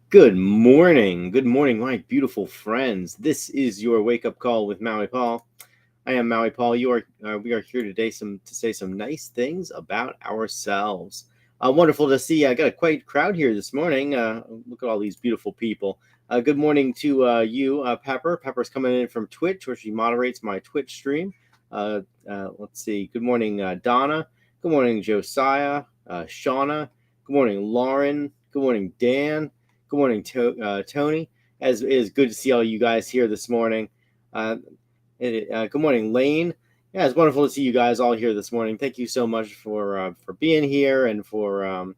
Good morning. Good morning, my beautiful friends. This is your wake up call with Maui Paul. I am Maui Paul. We are here today to say some nice things about ourselves. Wonderful to see. I got a quite crowd here this morning. Look at all these beautiful people. Good morning to you, Pepper. Pepper's coming in from Twitch, where she moderates my Twitch stream. Let's see. Good morning, Donna. Good morning, Josiah. Shauna. Good morning, Lauren. Good morning, Dan. Good morning, Tony. As it is good to see all you guys here this morning. Good morning, Lane. Yeah, it's wonderful to see you guys all here this morning. Thank you so much for being here and for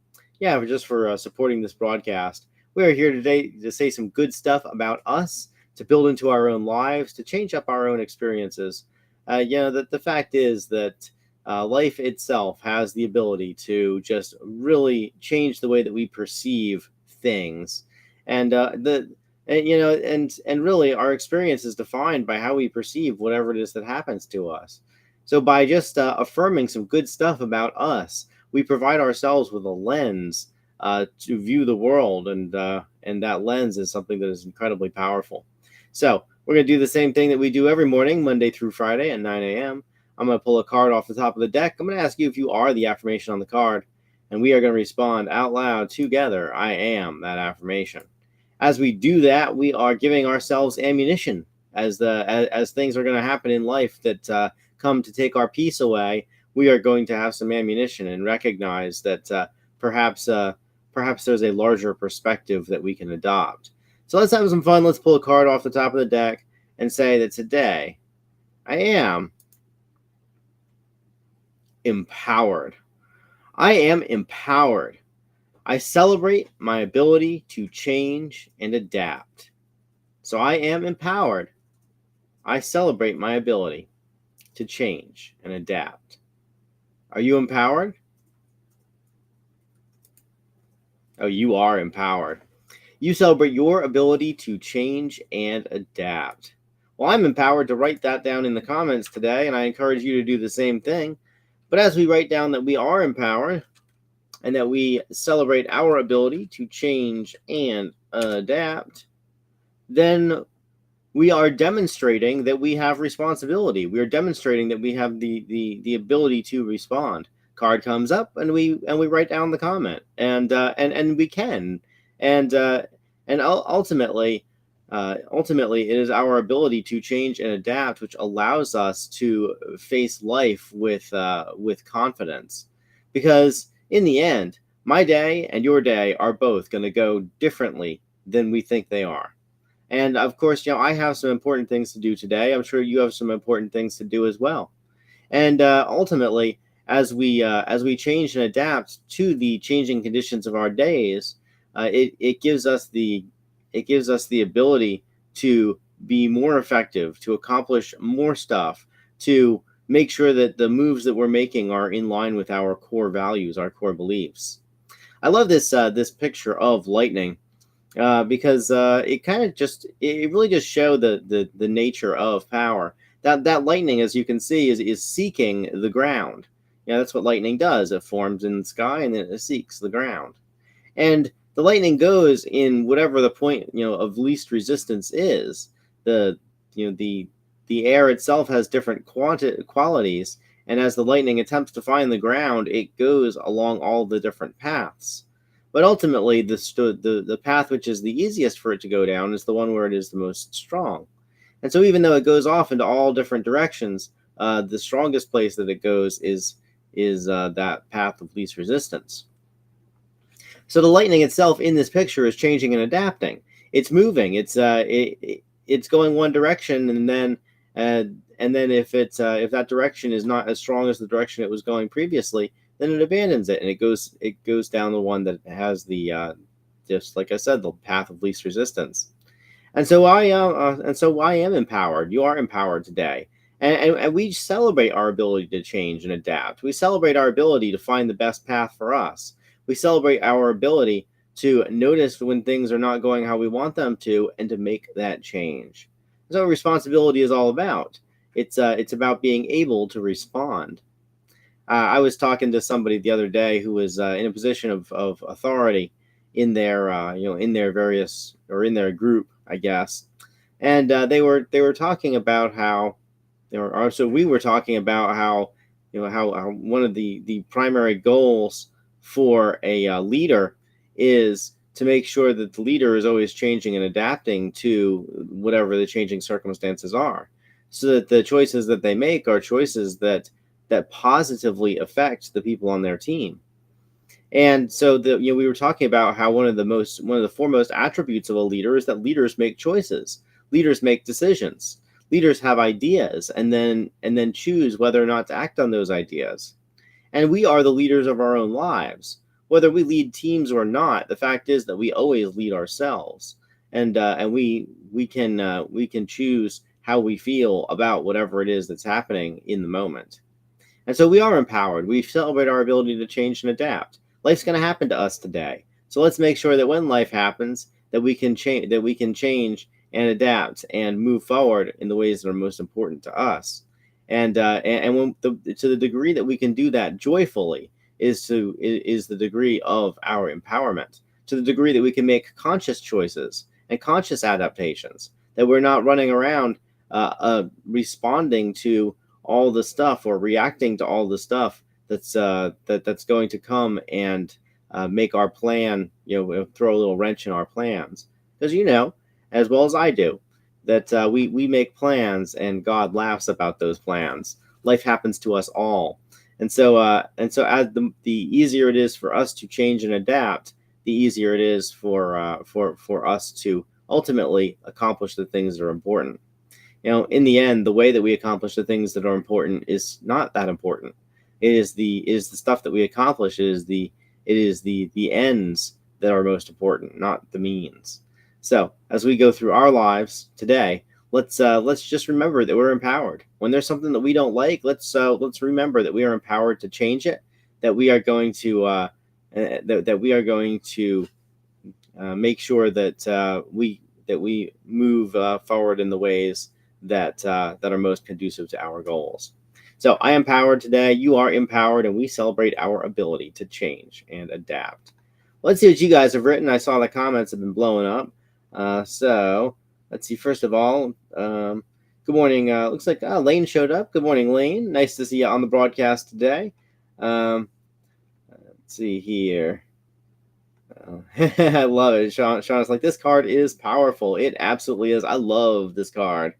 supporting this broadcast. We are here today to say some good stuff about us, to build into our own lives, to change up our own experiences. The fact is that life itself has the ability to just really change the way that we perceive things, and the and, and really our experience is defined by how we perceive whatever it is that happens to us. So by just affirming some good stuff about us, we provide ourselves with a lens to view the world, and that lens is something that is incredibly powerful. So we're going to do the same thing that we do every morning, Monday through Friday at 9 a.m. I'm going to pull a card off the top of the deck. I'm going to ask you if you are the affirmation on the card, and we are going to respond out loud together. I am that affirmation. As we do that, we are giving ourselves ammunition as things are going to happen in life that come to take our peace away. We are going to have some ammunition and recognize that perhaps there's a larger perspective that we can adopt. So let's have some fun. Let's pull a card off the top of the deck and say that today I am empowered. I am empowered. I celebrate my ability to change and adapt. So I am empowered. I celebrate my ability to change and adapt. Are you empowered? Oh, you are empowered. You celebrate your ability to change and adapt. Well, I'm empowered to write that down in the comments today, and I encourage you to do the same thing. But as we write down that we are empowered and that we celebrate our ability to change and adapt, then we are demonstrating that we have responsibility. We are demonstrating that we have the ability to respond. Card comes up, and we write down the comment, and we can, and ultimately, it is our ability to change and adapt which allows us to face life with confidence, because in the end, my day and your day are both going to go differently than we think they are. And of course, I have some important things to do today. I'm sure you have some important things to do as well. And ultimately, as we change and adapt to the changing conditions of our days, it gives us the ability to be more effective, to accomplish more stuff, to make sure that the moves that we're making are in line with our core values, our core beliefs. I love this picture of lightning because it really just show the nature of power. That lightning, as you can see, is seeking the ground. That's what lightning does. It forms in the sky and then it seeks the ground. And the lightning goes in whatever the point of least resistance is. The air itself has different qualities, and as the lightning attempts to find the ground, it goes along all the different paths. But ultimately, the path which is the easiest for it to go down is the one where it is the most strong. And so even though it goes off into all different directions, the strongest place that it goes is that path of least resistance. So the lightning itself in this picture is changing and adapting. It's moving. It's going one direction, and then if that direction is not as strong as the direction it was going previously, then it abandons it and it goes down the one that has the just like I said, the path of least resistance. And so I am empowered. You are empowered today. And we celebrate our ability to change and adapt. We celebrate our ability to find the best path for us. We celebrate our ability to notice when things are not going how we want them to and to make that change. That's what responsibility is all about. It's about being able to respond. I was talking to somebody the other day who was in a position of authority, in their in their various, or in their group, I guess. And they were talking about how, or so we were talking about how, how one of the primary goals for a leader is to make sure that the leader is always changing and adapting to whatever the changing circumstances are, so that the choices that they make are choices that positively affect the people on their team. And so we were talking about how one of the foremost attributes of a leader is that leaders make choices, leaders make decisions, leaders have ideas, and then choose whether or not to act on those ideas. And we are the leaders of our own lives, whether we lead teams or not. The fact is that we always lead ourselves, and we can choose how we feel about whatever it is that's happening in the moment. And so we are empowered. We celebrate our ability to change and adapt. Life's going to happen to us today. So let's make sure that when life happens, that we can change and adapt and move forward in the ways that are most important to us. And when to the degree that we can do that joyfully is the degree of our empowerment. To the degree that we can make conscious choices and conscious adaptations, that we're not running around responding to all the stuff, or reacting to all the stuff that's going to come and make our plan, throw a little wrench in our plans. Because as well as I do, that we make plans and God laughs about those plans. Life happens to us all, and so as the easier it is for us to change and adapt, the easier it is for us to ultimately accomplish the things that are important. In the end, the way that we accomplish the things that are important is not that important. It is the stuff that we accomplish. It is the ends that are most important, not the means. So as we go through our lives today, let's just remember that we're empowered. When there's something that we don't like, let's remember that we are empowered to change it. That we are going to that we are going to make sure that we move forward in the ways that are most conducive to our goals. So I am empowered today. You are empowered, and we celebrate our ability to change and adapt. Let's see what you guys have written. I saw the comments have been blowing up. So let's see. First of all, good morning. Looks like Lane showed up. Good morning, Lane. Nice to see you on the broadcast today. Let's see here. I love it. Sean's like, this card is powerful. It absolutely is. I love this card.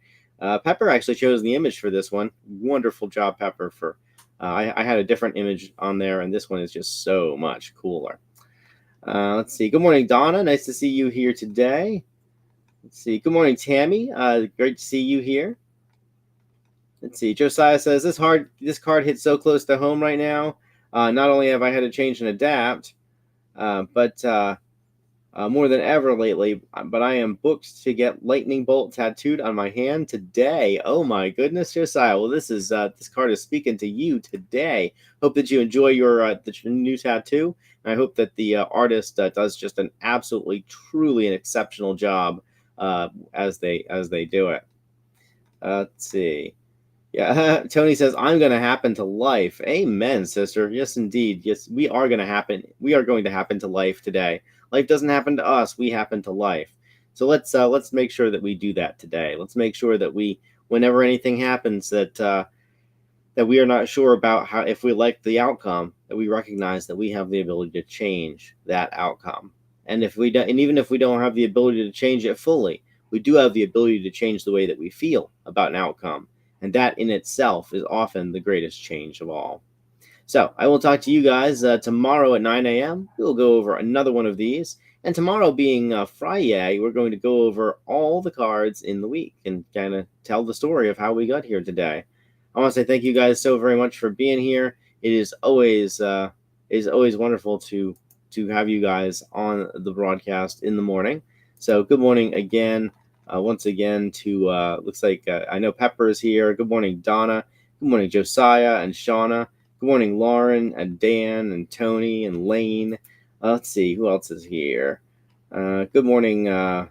Pepper actually chose the image for this one. Wonderful job, Pepper. I had a different image on there, and this one is just so much cooler. Let's see. Good morning, Donna. Nice to see you here today. Let's see. Good morning, Tammy. Great to see you here. Let's see. Josiah says, this card hits so close to home right now. Not only have I had to change and adapt, but more than ever lately, but I am booked to get lightning bolt tattooed on my hand today. Oh my goodness, Josiah. Well, this card is speaking to you today. Hope that you enjoy your new tattoo. And I hope that the artist does just an absolutely, truly an exceptional job as they do it. Let's see. Yeah, Tony says, I'm going to happen to life. Amen, sister. Yes, indeed. Yes, we are going to happen. We are going to happen to life today. Life doesn't happen to us. We happen to life. So let's make sure that we do that today. Let's make sure that whenever anything happens, that we are not sure about if we like the outcome, that we recognize that we have the ability to change that outcome. And even if we don't have the ability to change it fully, we do have the ability to change the way that we feel about an outcome. And that in itself is often the greatest change of all. So I will talk to you guys tomorrow at 9 a.m. We'll go over another one of these. And tomorrow being Friday, we're going to go over all the cards in the week and kind of tell the story of how we got here today. I want to say thank you guys so very much for being here. It is always wonderful to have you guys on the broadcast in the morning. So good morning again. Once again to looks like I know Pepper is here. Good morning, Donna. Good morning, Josiah and Shauna. Good morning, Lauren and Dan and Tony and Lane. Let's see who else is here. Good morning. Good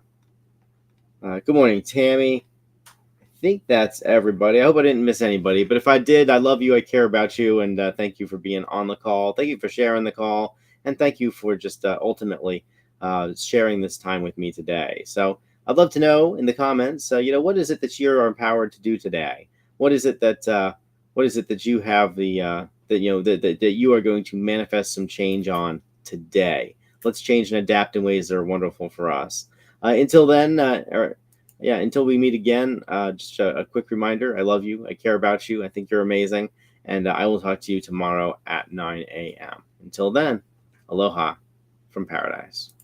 morning, Tammy. I think that's everybody. I hope I didn't miss anybody, but if I did, I love you. I care about you, and thank you for being on the call. Thank you for sharing the call, and thank you for just ultimately sharing this time with me today. So I'd love to know in the comments, what is it that you're empowered to do today? What is it that you have that you are going to manifest some change on today? Let's change and adapt in ways that are wonderful for us. Until then, until we meet again, just a quick reminder: I love you, I care about you, I think you're amazing, and I will talk to you tomorrow at 9 a.m. Until then, aloha from paradise.